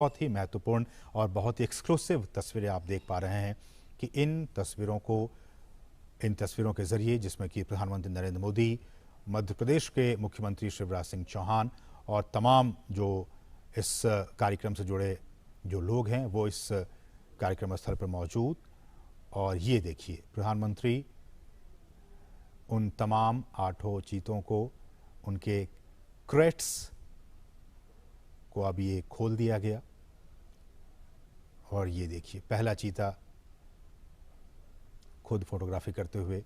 बहुत ही महत्वपूर्ण और बहुत ही एक्सक्लूसिव तस्वीरें आप देख पा रहे हैं कि इन तस्वीरों के जरिए जिसमें कि प्रधानमंत्री नरेंद्र मोदी, मध्य प्रदेश के मुख्यमंत्री शिवराज सिंह चौहान और तमाम जो इस कार्यक्रम से जुड़े जो लोग हैं वो इस कार्यक्रम स्थल पर मौजूद। और ये देखिए, प्रधानमंत्री उन तमाम 8 चीतों को, उनके क्रेट्स को अब ये खोल दिया गया। और ये देखिए, पहला चीता खुद फोटोग्राफी करते हुए।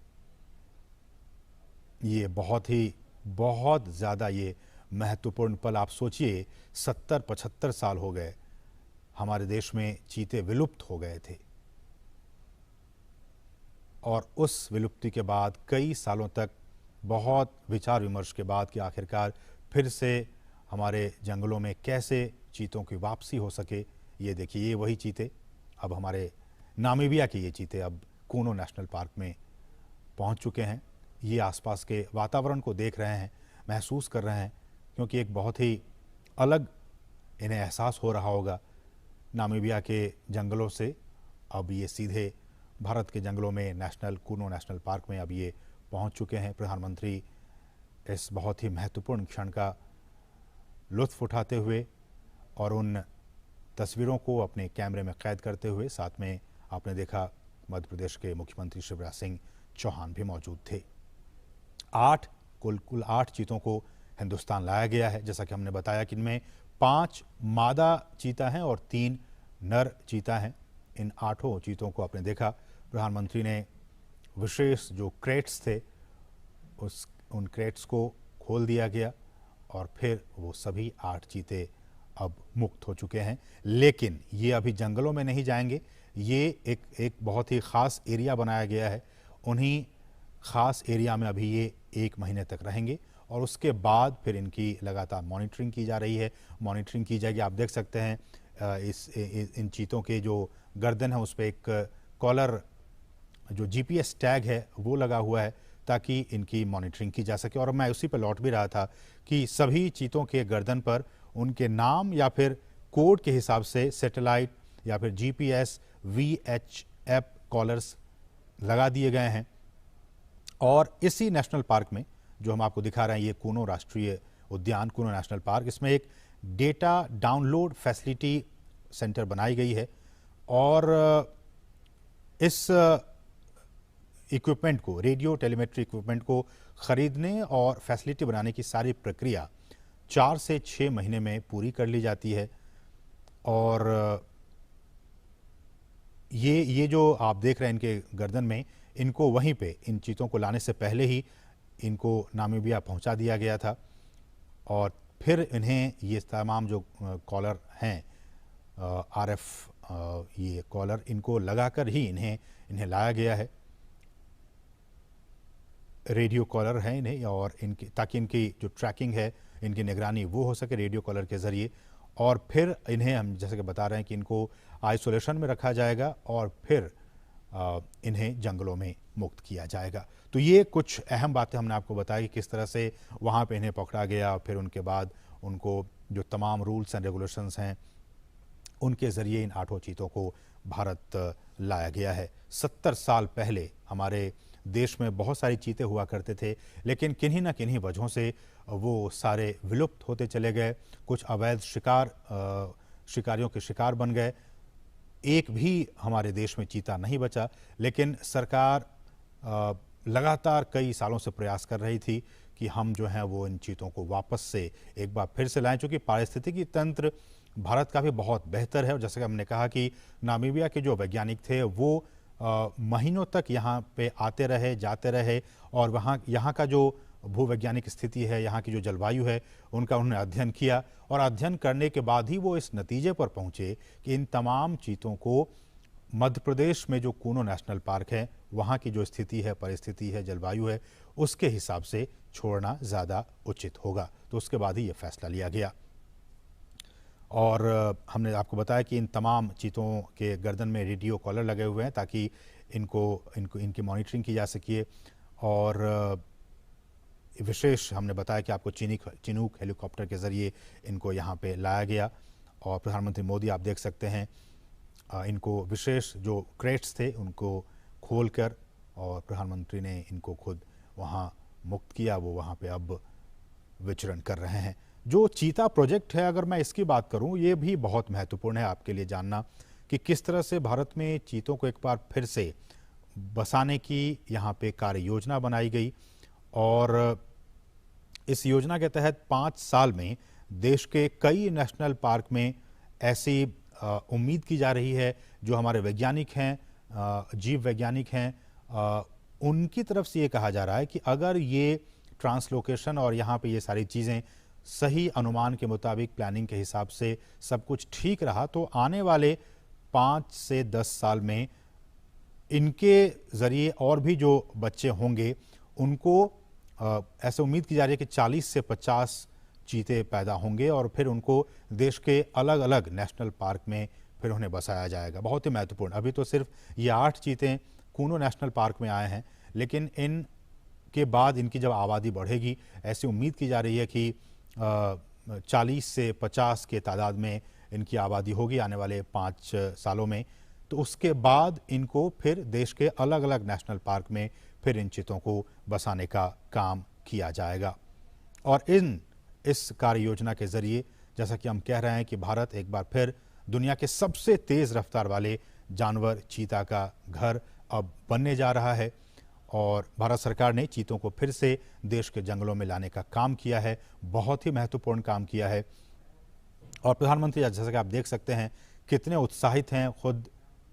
ये बहुत ज़्यादा ये महत्वपूर्ण पल। आप सोचिए, 70-75 साल हो गए हमारे देश में चीते विलुप्त हो गए थे, और उस विलुप्ति के बाद कई सालों तक बहुत विचार विमर्श के बाद कि आखिरकार फिर से हमारे जंगलों में कैसे चीतों की वापसी हो सके। ये देखिए, ये वही चीते, अब हमारे नामीबिया के ये चीते अब कूनो नेशनल पार्क में पहुंच चुके हैं। ये आसपास के वातावरण को देख रहे हैं, महसूस कर रहे हैं, क्योंकि एक बहुत ही अलग इन्हें एहसास हो रहा होगा नामीबिया के जंगलों से। अब ये सीधे भारत के जंगलों में कूनो नेशनल पार्क में अब ये पहुंच चुके हैं। प्रधानमंत्री इस बहुत ही महत्वपूर्ण क्षण का लुत्फ उठाते हुए और उन तस्वीरों को अपने कैमरे में कैद करते हुए, साथ में आपने देखा मध्य प्रदेश के मुख्यमंत्री शिवराज सिंह चौहान भी मौजूद थे। कुल 8 चीतों को हिंदुस्तान लाया गया है। जैसा कि हमने बताया कि इनमें 5 मादा चीता हैं और 3 नर चीता हैं। इन 8 चीतों को आपने देखा, प्रधानमंत्री ने विशेष जो क्रेट्स थे उन क्रेट्स को खोल दिया गया और फिर वो सभी 8 चीते अब मुक्त हो चुके हैं। लेकिन ये अभी जंगलों में नहीं जाएंगे, ये एक बहुत ही ख़ास एरिया बनाया गया है। उन्हीं ख़ास एरिया में अभी ये 1 महीने तक रहेंगे और उसके बाद फिर इनकी लगातार मॉनिटरिंग की जा रही है, मॉनिटरिंग की जाएगी। आप देख सकते हैं इन चीतों के जो गर्दन है उस पर एक कॉलर, जो GPS टैग है वो लगा हुआ है, ताकि इनकी मॉनिटरिंग की जा सके। और मैं उसी पर लौट भी रहा था कि सभी चीतों के गर्दन पर उनके नाम या फिर कोड के हिसाब से सैटेलाइट या फिर GPS VHF कॉलर्स लगा दिए गए हैं। और इसी नेशनल पार्क में जो हम आपको दिखा रहे हैं, ये कूनो राष्ट्रीय उद्यान, कूनो नेशनल पार्क, इसमें एक डेटा डाउनलोड फैसिलिटी सेंटर बनाई गई है। और इस इक्विपमेंट को, रेडियो टेलीमेट्री इक्विपमेंट को खरीदने और फैसिलिटी बनाने की सारी प्रक्रिया 4 से 6 महीने में पूरी कर ली जाती है। और ये जो आप देख रहे हैं इनके गर्दन में, इनको वहीं पे इन चीतों को लाने से पहले ही इनको नामीबिया पहुंचा दिया गया था। और फिर इन्हें ये तमाम जो कॉलर हैं, RF ये कॉलर, इनको लगाकर ही इन्हें लाया गया है। रेडियो कॉलर है इन्हें, और इनकी ताकि इनकी जो ट्रैकिंग है, इनकी निगरानी वो हो सके रेडियो कॉलर के ज़रिए। और फिर इन्हें हम जैसे कि बता रहे हैं कि इनको आइसोलेशन में रखा जाएगा और फिर इन्हें जंगलों में मुक्त किया जाएगा। तो ये कुछ अहम बातें हमने आपको बताई कि किस तरह से वहाँ पे इन्हें पकड़ा गया, फिर उनके बाद उनको जो तमाम रूल्स एंड रेगुलेशंस हैं उनके ज़रिए इन 8 चीतों को भारत लाया गया है। 70 साल पहले हमारे देश में बहुत सारी चीते हुआ करते थे, लेकिन किन्हीं ना किन्हीं वजहों से वो सारे विलुप्त होते चले गए। कुछ अवैध शिकारियों के शिकार बन गए। एक भी हमारे देश में चीता नहीं बचा। लेकिन सरकार लगातार कई सालों से प्रयास कर रही थी कि हम जो हैं वो इन चीतों को वापस से एक बार फिर से लाएं, चूँकि पारिस्थितिकी तंत्र भारत का भी बहुत बेहतर है। और जैसे कि हमने कहा कि नामीबिया के जो वैज्ञानिक थे वो महीनों तक यहाँ पे आते रहे, जाते रहे, और यहाँ का जो भूवैज्ञानिक स्थिति है, यहाँ की जो जलवायु है, उनका उन्होंने अध्ययन किया। और अध्ययन करने के बाद ही वो इस नतीजे पर पहुँचे कि इन तमाम चीतों को मध्य प्रदेश में जो कूनो नेशनल पार्क है, वहाँ की जो स्थिति है, परिस्थिति है, जलवायु है, उसके हिसाब से छोड़ना ज़्यादा उचित होगा। तो उसके बाद ही ये फैसला लिया गया। और हमने आपको बताया कि इन तमाम चीतों के गर्दन में रेडियो कॉलर लगे हुए हैं ताकि इनकी मॉनिटरिंग की जा सके। और विशेष हमने बताया कि आपको चिनूक हेलीकॉप्टर के ज़रिए इनको यहाँ पे लाया गया। और प्रधानमंत्री मोदी आप देख सकते हैं इनको विशेष जो क्रेट्स थे उनको खोलकर और प्रधानमंत्री ने इनको खुद वहाँ मुक्त किया, वो वहाँ पे अब विचरण कर रहे हैं। जो चीता प्रोजेक्ट है, अगर मैं इसकी बात करूं, ये भी बहुत महत्वपूर्ण है आपके लिए जानना कि किस तरह से भारत में चीतों को एक बार फिर से बसाने की यहाँ पे कार्य योजना बनाई गई और इस योजना के तहत 5 साल में देश के कई नेशनल पार्क में ऐसी उम्मीद की जा रही है, जो हमारे वैज्ञानिक हैं, जीव वैज्ञानिक हैं, उनकी तरफ से ये कहा जा रहा है कि अगर ये ट्रांसलोकेशन और यहाँ पे ये सारी चीज़ें सही अनुमान के मुताबिक प्लानिंग के हिसाब से सब कुछ ठीक रहा तो आने वाले 5 से 10 साल में इनके ज़रिए और भी जो बच्चे होंगे उनको ऐसे उम्मीद की जा रही है कि 40 से 50 चीते पैदा होंगे और फिर उनको देश के अलग अलग नेशनल पार्क में फिर उन्हें बसाया जाएगा। बहुत ही महत्वपूर्ण, अभी तो सिर्फ ये 8 चीते कूनो नेशनल पार्क में आए हैं, लेकिन इन के बाद इनकी जब आबादी बढ़ेगी, ऐसी उम्मीद की जा रही है कि 40 से 50 के तादाद में इनकी आबादी होगी आने वाले 5 सालों में। तो उसके बाद इनको फिर देश के अलग अलग नेशनल पार्क में फिर इन चीतों को बसाने का काम किया जाएगा। और इस कार्य योजना के ज़रिए जैसा कि हम कह रहे हैं कि भारत एक बार फिर दुनिया के सबसे तेज़ रफ्तार वाले जानवर चीता का घर अब बनने जा रहा है और भारत सरकार ने चीतों को फिर से देश के जंगलों में लाने का काम किया है, बहुत ही महत्वपूर्ण काम किया है। और प्रधानमंत्री जैसा कि आप देख सकते हैं कितने उत्साहित हैं, खुद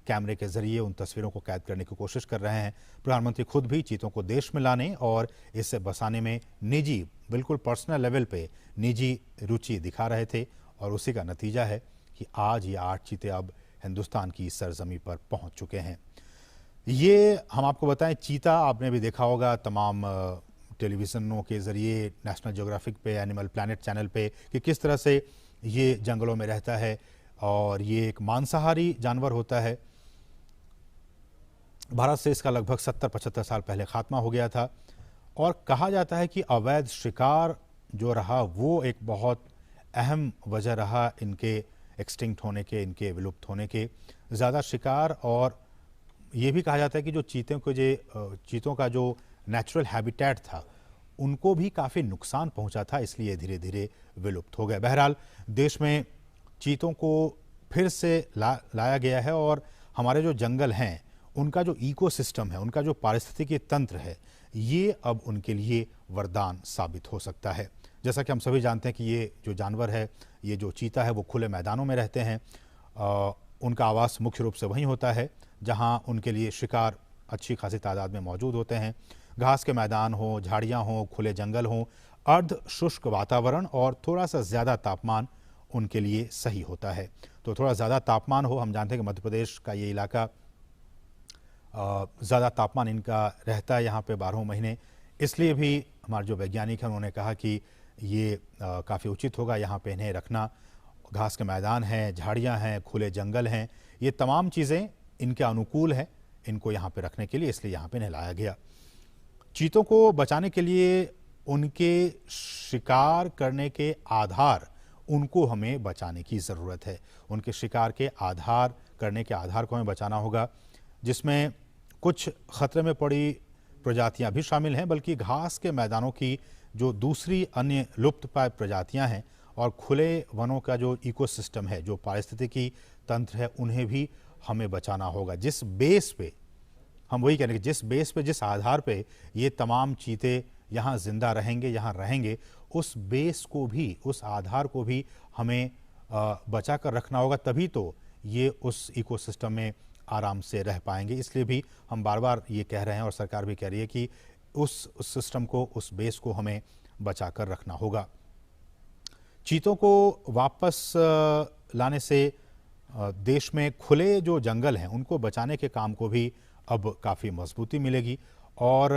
कैमरे के जरिए उन तस्वीरों को कैद करने की कोशिश कर रहे हैं। प्रधानमंत्री खुद भी चीतों को देश में लाने और इसे बसाने में निजी, बिल्कुल पर्सनल लेवल पे निजी रुचि दिखा रहे थे और उसी का नतीजा है कि आज ये 8 चीते अब हिंदुस्तान की सरजमी पर पहुंच चुके हैं। ये हम आपको बताएं, चीता आपने भी देखा होगा तमाम टेलीविज़नों के ज़रिए, नेशनल ज्योग्राफिक पे, एनिमल प्लैनेट चैनल पे, कि किस तरह से ये जंगलों में रहता है और ये एक मांसाहारी जानवर होता है। भारत से इसका लगभग 70-75 साल पहले खात्मा हो गया था और कहा जाता है कि अवैध शिकार जो रहा वो एक बहुत अहम वजह रहा इनके एक्सटिंक्ट होने के, इनके विलुप्त होने के। ज़्यादा शिकार और ये भी कहा जाता है कि जो चीतों का जो नेचुरल हैबिटेट था उनको भी काफ़ी नुकसान पहुंचा था, इसलिए धीरे धीरे विलुप्त हो गए। बहरहाल देश में चीतों को फिर से लाया गया है और हमारे जो जंगल हैं उनका जो इकोसिस्टम है, उनका जो पारिस्थितिकी तंत्र है, ये अब उनके लिए वरदान साबित हो सकता है। जैसा कि हम सभी जानते हैं कि ये जो जानवर है, ये जो चीता है, वो खुले मैदानों में रहते हैं। उनका आवास मुख्य रूप से वहीं होता है जहां उनके लिए शिकार अच्छी खासी तादाद में मौजूद होते हैं। घास के मैदान हो, झाड़ियां हो, खुले जंगल हो, अर्ध शुष्क वातावरण और थोड़ा सा ज़्यादा तापमान उनके लिए सही होता है। तो थोड़ा ज़्यादा तापमान हो, हम जानते हैं कि मध्य प्रदेश का ये इलाका ज़्यादा तापमान इनका रहता है यहाँ पे 12 महीने, इसलिए भी हमारे जो वैज्ञानिक हैं उन्होंने कहा कि ये काफ़ी उचित होगा यहाँ पे इन्हें रखना। घास के मैदान हैं, झाड़ियाँ हैं, खुले जंगल हैं, ये तमाम चीज़ें इनके अनुकूल हैं इनको यहाँ पे रखने के लिए, इसलिए यहाँ पे इन्हें लाया गया। चीतों को बचाने के लिए उनके शिकार करने के आधार, उनको हमें बचाने की ज़रूरत है। उनके शिकार के आधार करने के आधार को हमें बचाना होगा, जिसमें कुछ खतरे में पड़ी प्रजातियां भी शामिल हैं, बल्कि घास के मैदानों की जो दूसरी अन्य लुप्त प्राय प्रजातियां हैं और खुले वनों का जो इकोसिस्टम है, जो पारिस्थितिकी तंत्र है, उन्हें भी हमें बचाना होगा। जिस बेस पे हम वही कह रहे हैं कि जिस बेस पे, जिस आधार पे ये तमाम चीते यहाँ जिंदा रहेंगे, यहाँ रहेंगे, उस बेस को भी, उस आधार को भी हमें बचा कर रखना होगा, तभी तो ये उस इकोसिस्टम में आराम से रह पाएंगे। इसलिए भी हम बार बार ये कह रहे हैं और सरकार भी कह रही है कि उस सिस्टम को, उस बेस को हमें बचा कर रखना होगा। चीतों को वापस लाने से देश में खुले जो जंगल हैं उनको बचाने के काम को भी अब काफ़ी मजबूती मिलेगी। और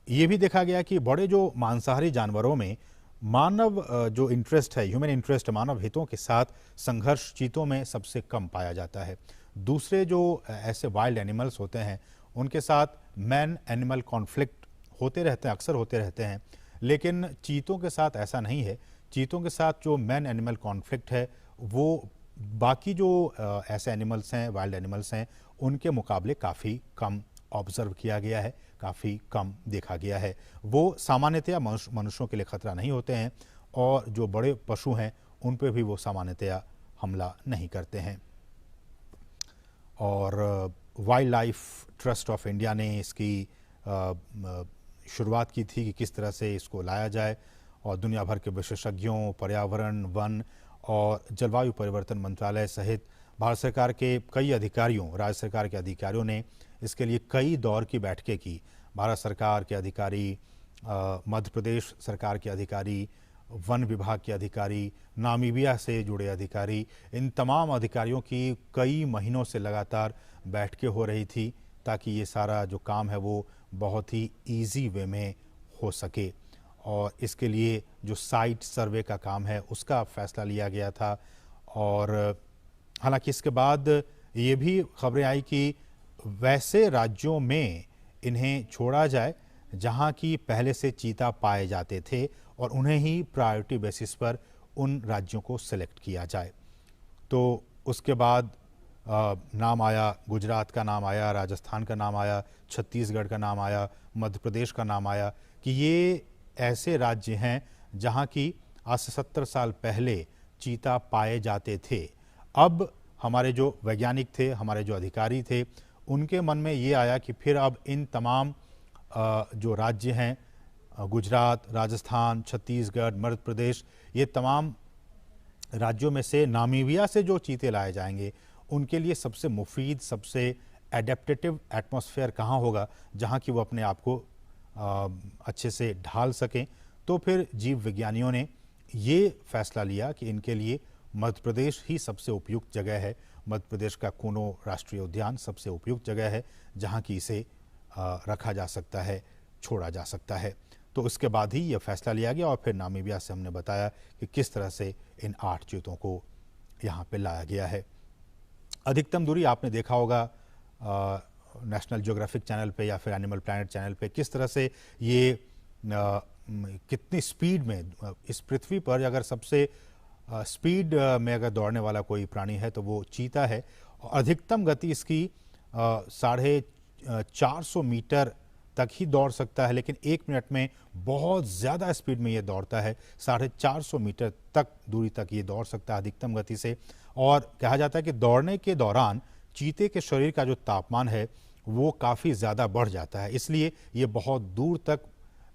ये भी देखा गया कि बड़े जो मांसाहारी जानवरों में मानव जो इंटरेस्ट है, ह्यूमन इंटरेस्ट, मानव हितों के साथ संघर्ष चीतों में सबसे कम पाया जाता है। दूसरे जो ऐसे वाइल्ड एनिमल्स होते हैं उनके साथ मैन एनिमल कॉन्फ्लिक्ट होते रहते हैं, अक्सर होते रहते हैं, लेकिन चीतों के साथ ऐसा नहीं है। चीतों के साथ जो मैन एनिमल कॉन्फ्लिक्ट है वो बाकी जो ऐसे एनिमल्स हैं, वाइल्ड एनिमल्स हैं, उनके मुकाबले काफ़ी कम ऑब्जर्व किया गया है, काफ़ी कम देखा गया है। वो सामान्यतया मनुष्यों के लिए खतरा नहीं होते हैं और जो बड़े पशु हैं उन पे भी वो सामान्यतया हमला नहीं करते हैं। और wild life trust of India ने इसकी शुरुआत की थी कि किस तरह से इसको लाया जाए, और दुनिया भर के विशेषज्ञों, पर्यावरण, वन और जलवायु परिवर्तन मंत्रालय सहित भारत सरकार के कई अधिकारियों, राज्य सरकार के अधिकारियों ने इसके लिए कई दौर की बैठकें की। भारत सरकार के अधिकारी, मध्य प्रदेश सरकार के अधिकारी, वन विभाग के अधिकारी, नामीबिया से जुड़े अधिकारी, इन तमाम अधिकारियों की कई महीनों से लगातार बैठकें हो रही थी ताकि ये सारा जो काम है वो बहुत ही इजी वे में हो सके। और इसके लिए जो साइट सर्वे का काम है उसका फैसला लिया गया था। और हालांकि इसके बाद ये भी खबरें आई कि वैसे राज्यों में इन्हें छोड़ा जाए जहां की पहले से चीता पाए जाते थे और उन्हें ही प्रायोरिटी बेसिस पर उन राज्यों को सेलेक्ट किया जाए। तो उसके बाद नाम आया, गुजरात का नाम आया, राजस्थान का नाम आया, छत्तीसगढ़ का नाम आया, मध्य प्रदेश का नाम आया कि ये ऐसे राज्य हैं जहां की आज से 70 साल पहले चीता पाए जाते थे। अब हमारे जो वैज्ञानिक थे, हमारे जो अधिकारी थे, उनके मन में ये आया कि फिर अब इन तमाम जो राज्य हैं, गुजरात, राजस्थान, छत्तीसगढ़, मध्य प्रदेश, ये तमाम राज्यों में से नामीबिया से जो चीते लाए जाएंगे उनके लिए सबसे मुफीद, सबसे एडेप्टेटिव एटमॉस्फेयर कहाँ होगा जहाँ कि वो अपने आप को अच्छे से ढाल सकें। तो फिर जीव विज्ञानियों ने ये फैसला लिया कि इनके लिए मध्य प्रदेश ही सबसे उपयुक्त जगह है। मध्य प्रदेश का कूनो राष्ट्रीय उद्यान सबसे उपयुक्त जगह है जहाँ की इसे रखा जा सकता है, छोड़ा जा सकता है। तो उसके बाद ही यह फैसला लिया गया और फिर नामीबिया से हमने बताया कि किस तरह से इन 8 चीतों को यहाँ पे लाया गया है। अधिकतम दूरी आपने देखा होगा नेशनल ज्योग्राफिक चैनल पे या फिर एनिमल प्लैनेट चैनल पे, किस तरह से ये कितनी स्पीड में इस पृथ्वी पर अगर सबसे स्पीड में अगर दौड़ने वाला कोई प्राणी है तो वो चीता है। अधिकतम गति इसकी 450 मीटर तक ही दौड़ सकता है, लेकिन 1 मिनट में बहुत ज़्यादा स्पीड में ये दौड़ता है। 450 मीटर तक दूरी तक ये दौड़ सकता है अधिकतम गति से। और कहा जाता है कि दौड़ने के दौरान चीते के शरीर का जो तापमान है वो काफ़ी ज़्यादा बढ़ जाता है, इसलिए ये बहुत दूर तक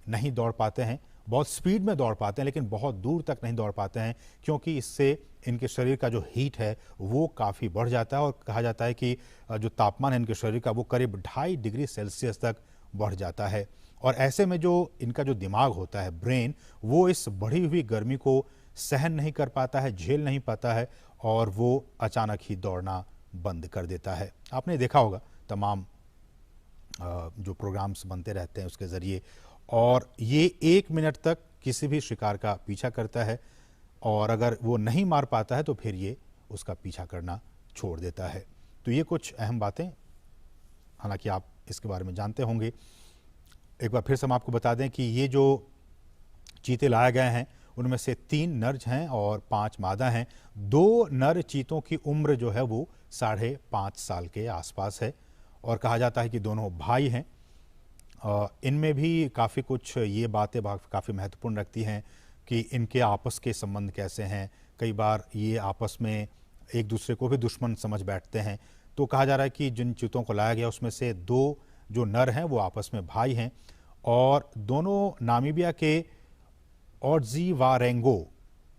नहीं दौड़ पाते हैं। बहुत स्पीड में दौड़ पाते हैं लेकिन बहुत दूर तक नहीं दौड़ पाते हैं, क्योंकि इससे इनके शरीर का जो हीट है वो काफ़ी बढ़ जाता है। और कहा जाता है कि जो तापमान है इनके शरीर का वो करीब 2.5 डिग्री सेल्सियस तक बढ़ जाता है। और ऐसे में जो इनका जो दिमाग होता है, ब्रेन, वो इस बढ़ी हुई गर्मी को सहन नहीं कर पाता है, झेल नहीं पाता है और वो अचानक ही दौड़ना बंद कर देता है। आपने देखा होगा तमाम जो प्रोग्राम्स बनते रहते हैं उसके ज़रिए, और ये 1 मिनट तक किसी भी शिकार का पीछा करता है और अगर वो नहीं मार पाता है तो फिर ये उसका पीछा करना छोड़ देता है। तो ये कुछ अहम बातें, हालांकि आप इसके बारे में जानते होंगे। एक बार फिर से हम आपको बता दें कि ये जो चीते लाए गए हैं उनमें से 3 नर हैं और 5 मादा हैं। 2 नर चीतों की उम्र जो है वो 5.5 साल के आसपास है और कहा जाता है कि दोनों भाई हैं। इनमें भी काफ़ी कुछ ये बातें काफ़ी महत्वपूर्ण रखती हैं कि इनके आपस के संबंध कैसे हैं। कई बार ये आपस में एक दूसरे को भी दुश्मन समझ बैठते हैं। तो कहा जा रहा है कि जिन चीतों को लाया गया उसमें से 2 जो नर हैं वो आपस में भाई हैं और दोनों नामीबिया के ओडजीवारेंगो,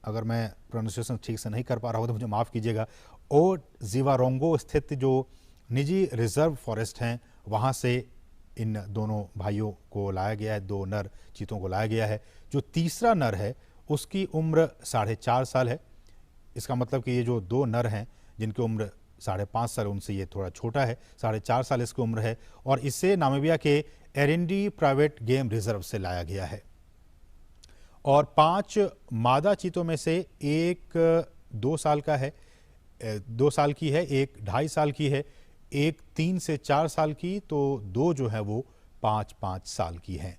अगर मैं प्रोनाउंसिएशन ठीक से नहीं कर पा रहा हूँ तो मुझे माफ़ कीजिएगा, ओडजीवारेंगो स्थित जो निजी रिजर्व फॉरेस्ट हैं वहाँ से इन दोनों भाइयों को लाया गया है। 2 नर चीतों को लाया गया है। जो तीसरा नर है उसकी उम्र 4.5 साल है। इसका मतलब कि ये जो 2 नर हैं जिनकी उम्र 5.5 साल, उनसे ये थोड़ा छोटा है, 4.5 साल इसकी उम्र है और इसे नामीबिया के एरिंडी प्राइवेट गेम रिजर्व से लाया गया है। और 5 मादा चीतों में से एक 2 साल का है, 2 साल की है, एक 2.5 साल की है, एक 3 से 4 साल की, तो 2 जो है वो 5-5 साल की हैं।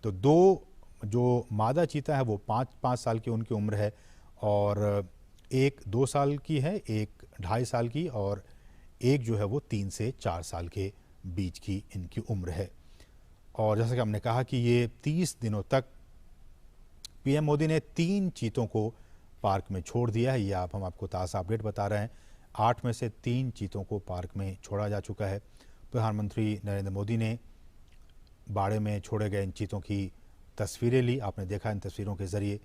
तो 2 जो मादा चीता है वो 5-5 साल की उनकी उम्र है और एक 2 साल की है, एक 2.5 साल की और एक जो है वो 3 से 4 साल के बीच की इनकी उम्र है। और जैसा कि हमने कहा कि ये 30 दिनों तक पीएम मोदी ने 3 चीतों को पार्क में छोड़ दिया है। ये हम आपको ताज़ा अपडेट बता रहे हैं। 8 में से 3 चीतों को पार्क में छोड़ा जा चुका है। प्रधानमंत्री नरेंद्र मोदी ने बाड़े में छोड़े गए इन चीतों की तस्वीरें ली, आपने देखा इन तस्वीरों के ज़रिए।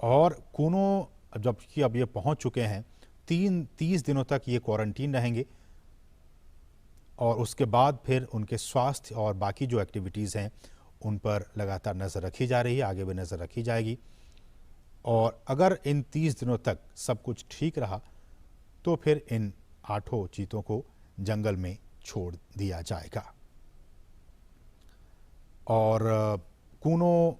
और कूनो जबकि अब ये पहुंच चुके हैं, 30 दिनों तक ये क्वारंटीन रहेंगे और उसके बाद फिर उनके स्वास्थ्य और बाकी जो एक्टिविटीज़ हैं उन पर लगातार नज़र रखी जा रही है, आगे भी नज़र रखी जाएगी। और अगर इन 30 दिनों तक सब कुछ ठीक रहा तो फिर इन 8 चीतों को जंगल में छोड़ दिया जाएगा। और कूनो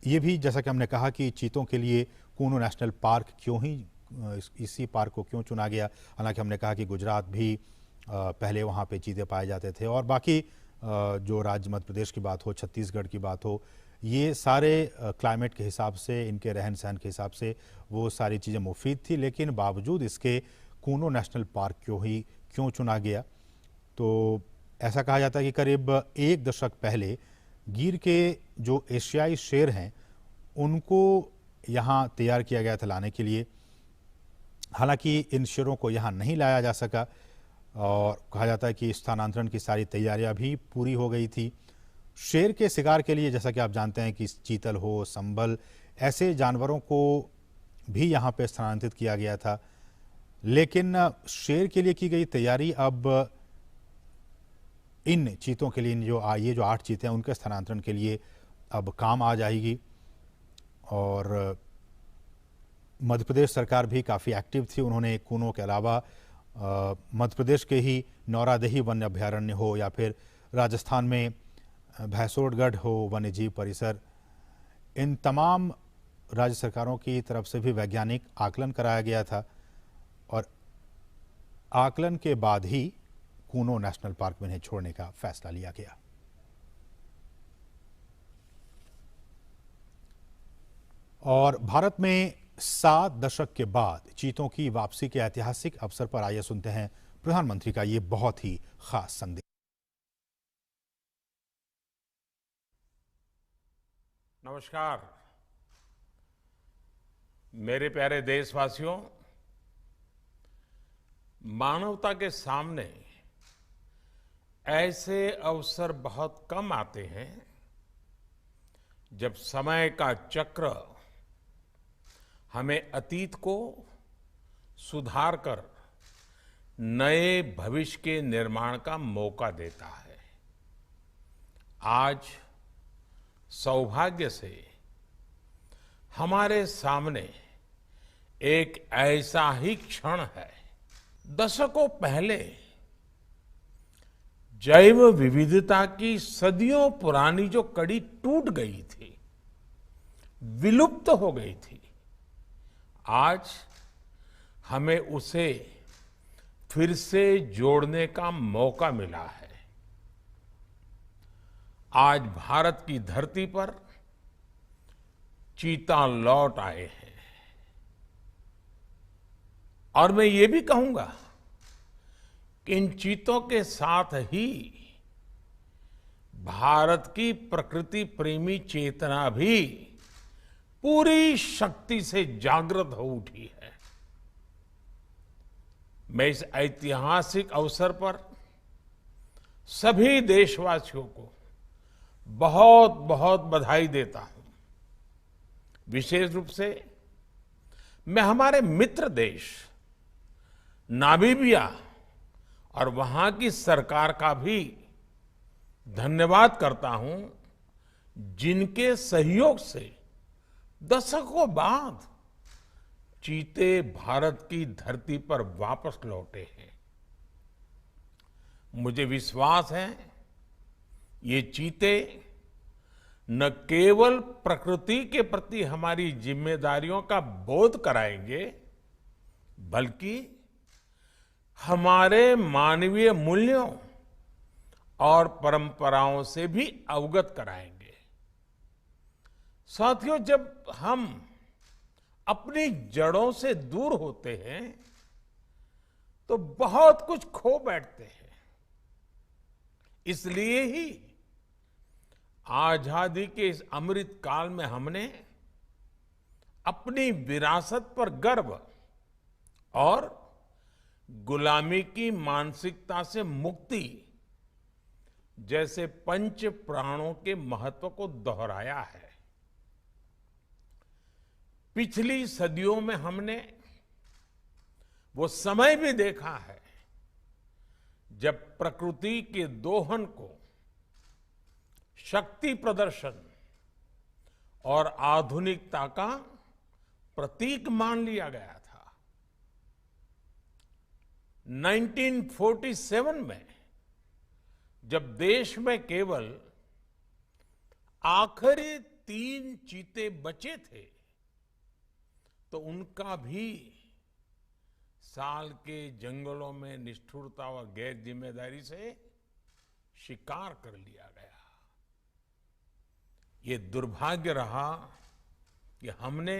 ये भी जैसा कि हमने कहा कि चीतों के लिए कूनो नेशनल पार्क क्यों ही इसी पार्क को क्यों चुना गया। हालांकि हमने कहा कि गुजरात भी पहले वहाँ पे चीते पाए जाते थे और बाकी जो राज्य मध्य प्रदेश की बात हो, छत्तीसगढ़ की बात हो, ये सारे क्लाइमेट के हिसाब से, इनके रहन सहन के हिसाब से वो सारी चीज़ें मुफीद थी। लेकिन बावजूद इसके कूनो नेशनल पार्क क्यों चुना गया, तो ऐसा कहा जाता है कि करीब 1 दशक पहले गिर के जो एशियाई शेर हैं उनको यहाँ तैयार किया गया था लाने के लिए। हालांकि इन शेरों को यहाँ नहीं लाया जा सका और कहा जाता है कि स्थानांतरण की सारी तैयारियां भी पूरी हो गई थी। शेर के शिकार के लिए जैसा कि आप जानते हैं कि चीतल हो, संभल, ऐसे जानवरों को भी यहाँ पे स्थानांतरित किया गया था। लेकिन शेर के लिए की गई तैयारी अब इन चीतों के लिए, ये जो 8 चीते हैं उनके स्थानांतरण के लिए अब काम आ जाएगी। और मध्य प्रदेश सरकार भी काफ़ी एक्टिव थी। उन्होंने कूनो के अलावा मध्य प्रदेश के ही नौरादेही वन्य अभ्यारण्य हो या फिर राजस्थान में भैंसोड़गढ़ हो वन्य जीव परिसर, इन तमाम राज्य सरकारों की तरफ से भी वैज्ञानिक आकलन कराया गया था और आकलन के बाद ही कूनो नेशनल पार्क में इन्हें छोड़ने का फैसला लिया गया। और भारत में 7 दशक के बाद चीतों की वापसी के ऐतिहासिक अवसर पर आइए सुनते हैं प्रधानमंत्री का ये बहुत ही खास संदेश। नमस्कार मेरे प्यारे देशवासियों, मानवता के सामने ऐसे अवसर बहुत कम आते हैं जब समय का चक्र हमें अतीत को सुधार कर नए भविष्य के निर्माण का मौका देता है। आज सौभाग्य से हमारे सामने एक ऐसा ही क्षण है। दशकों पहले जैव विविधता की सदियों पुरानी जो कड़ी टूट गई थी, विलुप्त हो गई थी, आज हमें उसे फिर से जोड़ने का मौका मिला है। आज भारत की धरती पर चीता लौट आए हैं और मैं ये भी कहूंगा कि इन चीतों के साथ ही भारत की प्रकृति प्रेमी चेतना भी पूरी शक्ति से जागृत हो उठी है। मैं इस ऐतिहासिक अवसर पर सभी देशवासियों को बहुत बहुत बधाई देता हूं। विशेष रूप से मैं हमारे मित्र देश नामीबिया और वहां की सरकार का भी धन्यवाद करता हूं, जिनके सहयोग से दशकों बाद चीते भारत की धरती पर वापस लौटे हैं। मुझे विश्वास है ये चीते न केवल प्रकृति के प्रति हमारी जिम्मेदारियों का बोध कराएंगे, बल्कि हमारे मानवीय मूल्यों और परंपराओं से भी अवगत कराएंगे। साथियों, जब हम अपनी जड़ों से दूर होते हैं तो बहुत कुछ खो बैठते हैं। इसलिए ही आजादी के इस अमृत काल में हमने अपनी विरासत पर गर्व और गुलामी की मानसिकता से मुक्ति जैसे पंच प्राणों के महत्व को दोहराया है। पिछली सदियों में हमने वो समय भी देखा है जब प्रकृति के दोहन को शक्ति प्रदर्शन और आधुनिकता का प्रतीक मान लिया गया था। 1947 में जब देश में केवल आखिरी 3 चीते बचे थे तो उनका भी साल के जंगलों में निष्ठुरता और गैर जिम्मेदारी से शिकार कर लिया गया। ये दुर्भाग्य रहा कि हमने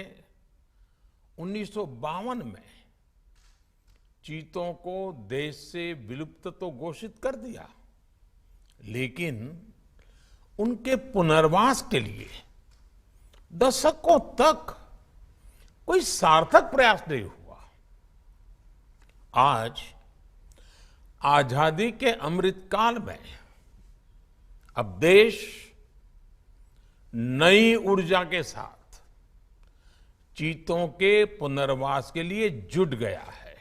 1952 में चीतों को देश से विलुप्त तो घोषित कर दिया, लेकिन उनके पुनर्वास के लिए दशकों तक कोई सार्थक प्रयास नहीं हुआ। आज आजादी के अमृत काल में अब देश नई ऊर्जा के साथ चीतों के पुनर्वास के लिए जुट गया है।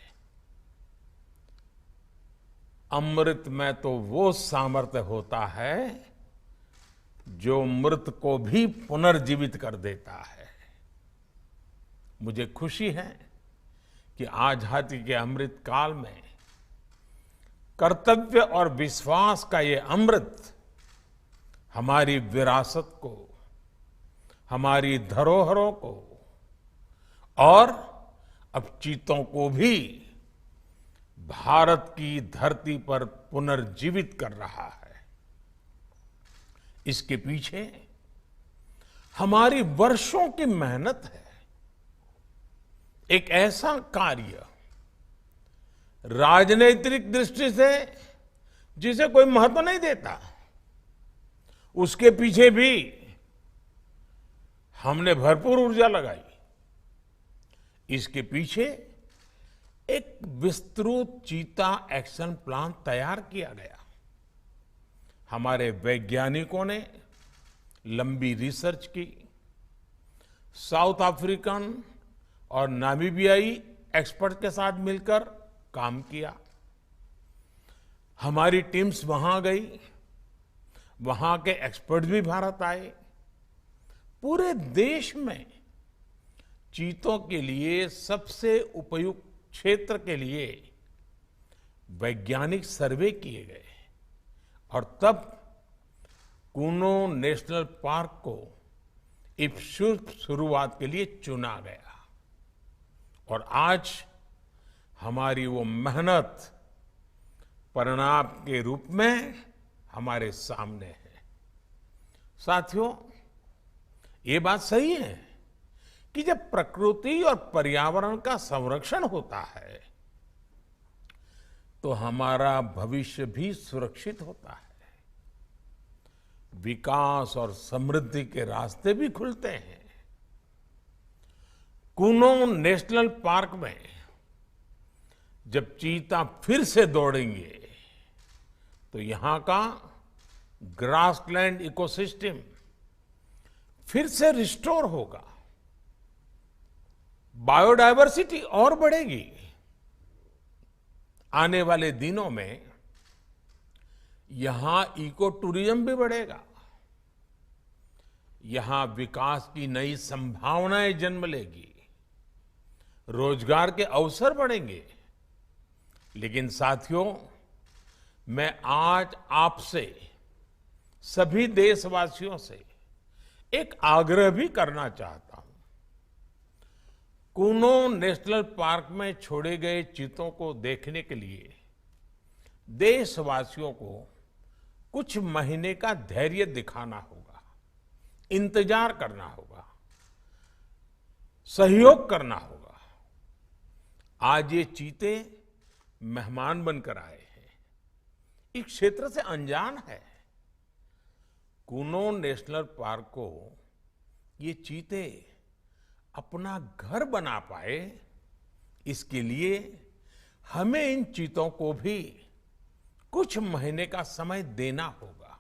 अमृत में तो वो सामर्थ्य होता है जो मृत को भी पुनर्जीवित कर देता है। मुझे खुशी है कि आजादी के अमृत काल में कर्तव्य और विश्वास का ये अमृत हमारी विरासत को, हमारी धरोहरों को और अब चीतों को भी भारत की धरती पर पुनर्जीवित कर रहा है। इसके पीछे हमारी वर्षों की मेहनत है। एक ऐसा कार्य राजनीतिक दृष्टि से जिसे कोई महत्व नहीं देता, उसके पीछे भी हमने भरपूर ऊर्जा लगाई। इसके पीछे एक विस्तृत चीता एक्शन प्लान तैयार किया गया। हमारे वैज्ञानिकों ने लंबी रिसर्च की, साउथ अफ्रीकन और नामीबियाई एक्सपर्ट के साथ मिलकर काम किया। हमारी टीम्स वहां गई, वहां के एक्सपर्ट भी भारत आए। पूरे देश में चीतों के लिए सबसे उपयुक्त क्षेत्र के लिए वैज्ञानिक सर्वे किए गए और तब कूनो नेशनल पार्क को इस शुभ शुरुआत के लिए चुना गया। और आज हमारी वो मेहनत परिणाम के रूप में हमारे सामने है। साथियों, ये बात सही है कि जब प्रकृति और पर्यावरण का संरक्षण होता है तो हमारा भविष्य भी सुरक्षित होता है, विकास और समृद्धि के रास्ते भी खुलते हैं। कूनो नेशनल पार्क में जब चीता फिर से दौड़ेंगे तो यहां का ग्रासलैंड इकोसिस्टम फिर से रिस्टोर होगा, बायोडायवर्सिटी और बढ़ेगी। आने वाले दिनों में यहां इको टूरिज्म भी बढ़ेगा, यहां विकास की नई संभावनाएं जन्म लेगी, रोजगार के अवसर बढ़ेंगे। लेकिन साथियों, मैं आज आपसे सभी देशवासियों से एक आग्रह भी करना चाहता हूं। कूनो नेशनल पार्क में छोड़े गए चीतों को देखने के लिए देशवासियों को कुछ महीने का धैर्य दिखाना होगा, इंतजार करना होगा। सहयोग करना होगा। आज ये चीते मेहमान बनकर आए हैं, इस क्षेत्र से अनजान है। कूनो नेशनल पार्क को ये चीते अपना घर बना पाए, इसके लिए हमें इन चीतों को भी कुछ महीने का समय देना होगा।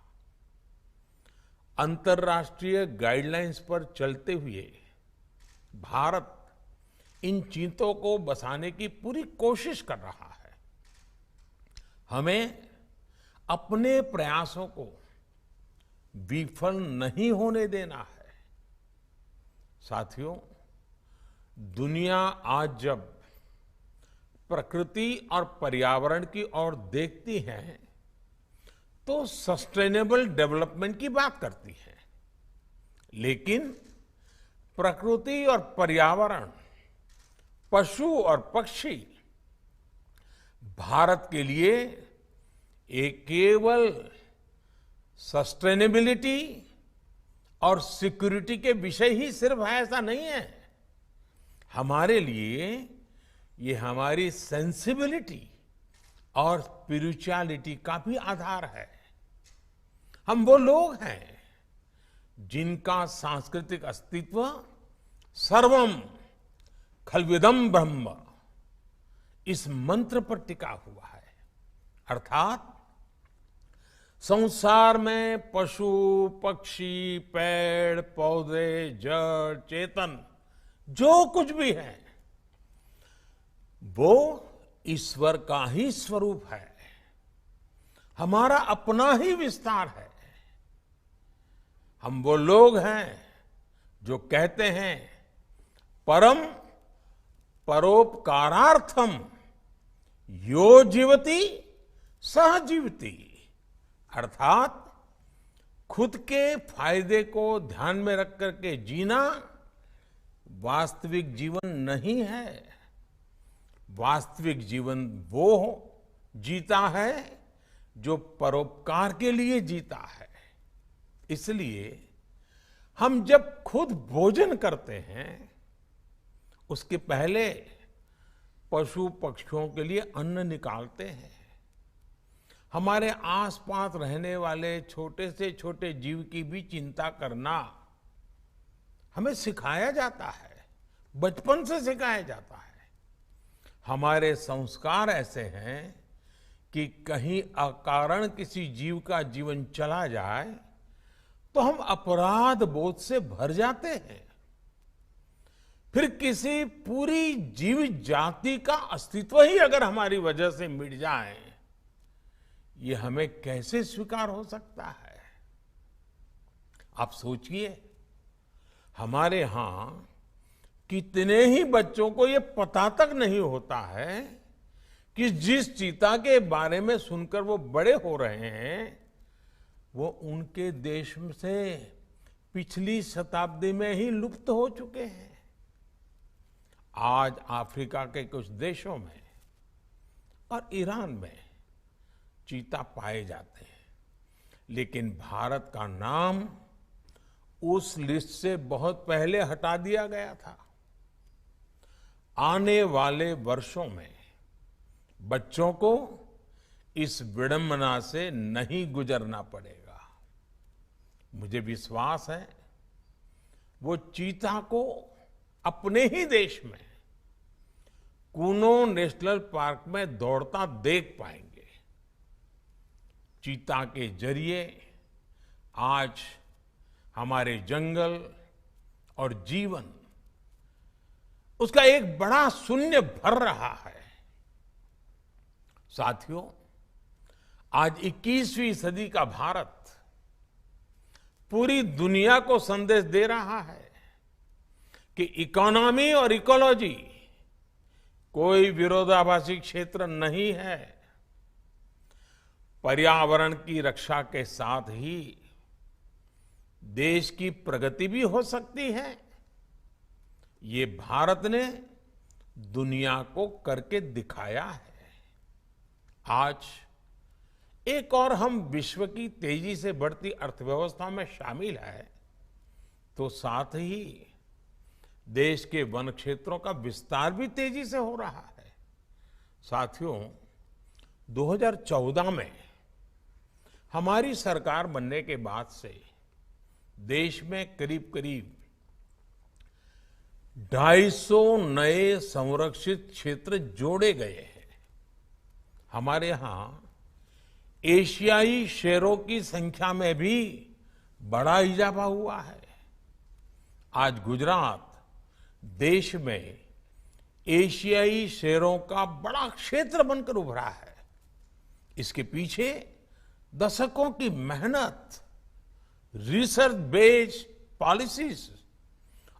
अंतर्राष्ट्रीय गाइडलाइंस पर चलते हुए भारत इन चीतों को बसाने की पूरी कोशिश कर रहा है। हमें अपने प्रयासों को विफल नहीं होने देना है। साथियों, दुनिया आज जब प्रकृति और पर्यावरण की ओर देखती है तो सस्टेनेबल डेवलपमेंट की बात करती है, लेकिन प्रकृति और पर्यावरण, पशु और पक्षी भारत के लिए एक केवल सस्टेनेबिलिटी और सिक्योरिटी के विषय ही सिर्फ है ऐसा नहीं है। हमारे लिए ये हमारी सेंसिबिलिटी और स्पिरिचुअलिटी का भी आधार है। हम वो लोग हैं जिनका सांस्कृतिक अस्तित्व सर्वम खल्विदम ब्रह्म इस मंत्र पर टिका हुआ है। अर्थात संसार में पशु, पक्षी, पेड़, पौधे, जड़, चेतन जो कुछ भी है वो ईश्वर का ही स्वरूप है, हमारा अपना ही विस्तार है। हम वो लोग हैं जो कहते हैं परम परोपकारार्थम यो जीवति सह जीवति, अर्थात खुद के फायदे को ध्यान में रख करके जीना वास्तविक जीवन नहीं है। वास्तविक जीवन वो जीता है जो परोपकार के लिए जीता है। इसलिए हम जब खुद भोजन करते हैं उसके पहले पशु पक्षियों के लिए अन्न निकालते हैं। हमारे आसपास रहने वाले छोटे से छोटे जीव की भी चिंता करना हमें सिखाया जाता है, बचपन से सिखाया जाता है। हमारे संस्कार ऐसे हैं कि कहीं अकारण किसी जीव का जीवन चला जाए तो हम अपराध बोध से भर जाते हैं। फिर किसी पूरी जीव जाति का अस्तित्व ही अगर हमारी वजह से मिट जाए, ये हमें कैसे स्वीकार हो सकता है? आप सोचिए, हमारे यहां कितने ही बच्चों को ये पता तक नहीं होता है कि जिस चीता के बारे में सुनकर वो बड़े हो रहे हैं वो उनके देश से पिछली शताब्दी में ही लुप्त हो चुके हैं। आज अफ्रीका के कुछ देशों में और ईरान में चीता पाए जाते हैं, लेकिन भारत का नाम उस लिस्ट से बहुत पहले हटा दिया गया था। आने वाले वर्षों में बच्चों को इस विडंबना से नहीं गुजरना पड़ेगा। मुझे विश्वास है वो चीता को अपने ही देश में कूनो नेशनल पार्क में दौड़ता देख पाएंगे। चीता के जरिए आज हमारे जंगल और जीवन उसका एक बड़ा शून्य भर रहा है। साथियों, आज 21वीं सदी का भारत पूरी दुनिया को संदेश दे रहा है कि इकोनॉमी और इकोलॉजी कोई विरोधाभासी क्षेत्र नहीं है। पर्यावरण की रक्षा के साथ ही देश की प्रगति भी हो सकती है। ये भारत ने दुनिया को करके दिखाया है। आज एक और हम विश्व की तेजी से बढ़ती अर्थव्यवस्था में शामिल है, तो साथ ही देश के वन क्षेत्रों का विस्तार भी तेजी से हो रहा है। साथियों, 2014 में हमारी सरकार बनने के बाद से देश में करीब करीब 250 नए संरक्षित क्षेत्र जोड़े गए हैं। हमारे यहां एशियाई शेरों की संख्या में भी बड़ा इजाफा हुआ है। आज गुजरात देश में एशियाई शेरों का बड़ा क्षेत्र बनकर उभरा है। इसके पीछे दशकों की मेहनत, रिसर्च बेस्ड पॉलिसीज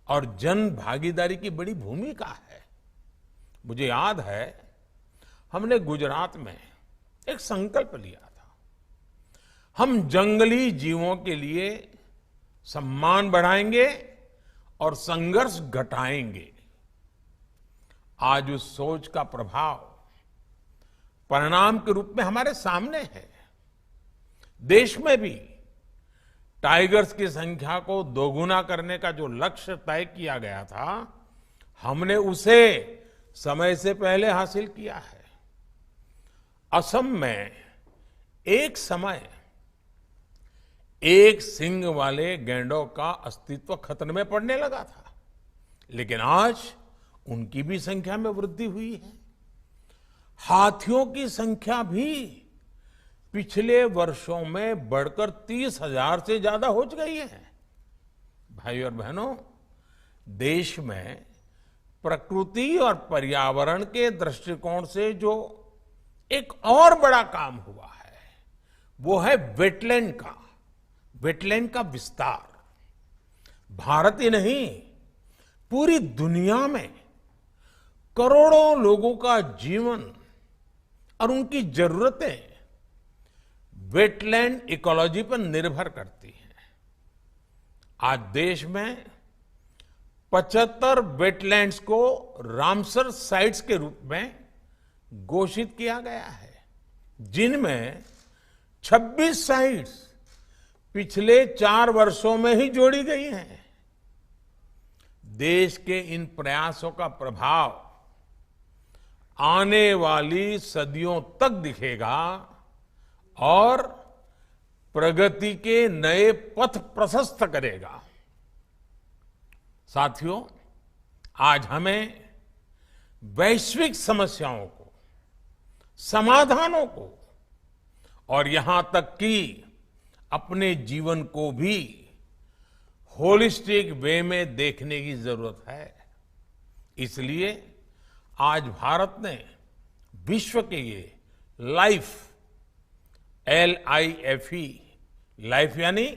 और जन भागीदारी की बड़ी भूमिका है। मुझे याद है, हमने गुजरात में एक संकल्प लिया था, हम जंगली जीवों के लिए सम्मान बढ़ाएंगे और संघर्ष घटाएंगे। आज उस सोच का प्रभाव परिणाम के रूप में हमारे सामने है। देश में भी टाइगर्स की संख्या को दोगुना करने का जो लक्ष्य तय किया गया था, हमने उसे समय से पहले हासिल किया है। असम में एक समय एक सींग वाले गैंडों का अस्तित्व खतरे में पड़ने लगा था, लेकिन आज उनकी भी संख्या में वृद्धि हुई है। हाथियों की संख्या भी पिछले वर्षों में बढ़कर 30,000 से ज्यादा हो गई है। भाई और बहनों, देश में प्रकृति और पर्यावरण के दृष्टिकोण से जो एक और बड़ा काम हुआ है, वो है वेटलैंड का विस्तार। भारत ही नहीं, पूरी दुनिया में करोड़ों लोगों का जीवन और उनकी जरूरतें वेटलैंड इकोलॉजी पर निर्भर करती हैं। आज देश में 75 वेटलैंड्स को रामसर साइट्स के रूप में घोषित किया गया है, जिनमें 26 साइट्स पिछले 4 वर्षों में ही जोड़ी गई हैं। देश के इन प्रयासों का प्रभाव आने वाली सदियों तक दिखेगा और प्रगति के नए पथ प्रशस्त करेगा। साथियों, आज हमें वैश्विक समस्याओं को, समाधानों को और यहां तक कि अपने जीवन को भी होलिस्टिक वे में देखने की जरूरत है। इसलिए आज भारत ने विश्व के ये LIFE, लाइफ यानी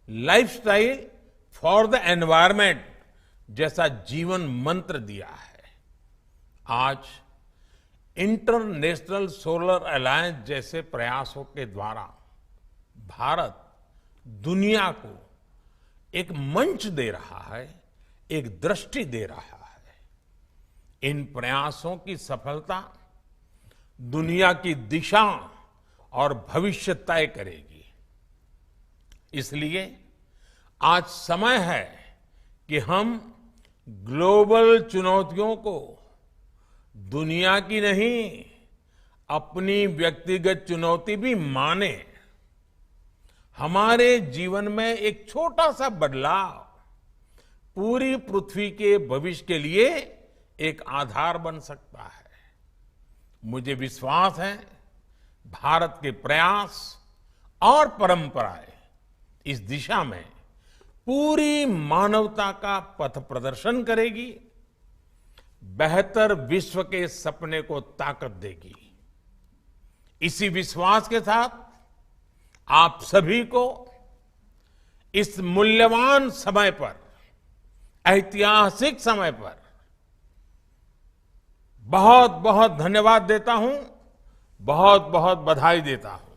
लाइफस्टाइल फॉर द एनवायरमेंट जैसा जीवन मंत्र दिया है। आज इंटरनेशनल सोलर अलायंस जैसे प्रयासों के द्वारा भारत दुनिया को एक मंच दे रहा है, एक दृष्टि दे रहा है। इन प्रयासों की सफलता दुनिया की दिशा और भविष्य तय करेगी। इसलिए आज समय है कि हम ग्लोबल चुनौतियों को दुनिया की नहीं, अपनी व्यक्तिगत चुनौती भी माने। हमारे जीवन में एक छोटा सा बदलाव पूरी पृथ्वी के भविष्य के लिए एक आधार बन सकता है। मुझे विश्वास है, भारत के प्रयास और परंपराएं इस दिशा में पूरी मानवता का पथ प्रदर्शन करेगी, बेहतर विश्व के सपने को ताकत देगी। इसी विश्वास के साथ आप सभी को इस मूल्यवान समय पर, ऐतिहासिक समय पर बहुत बहुत धन्यवाद देता हूं, बहुत बहुत बधाई देता हूं।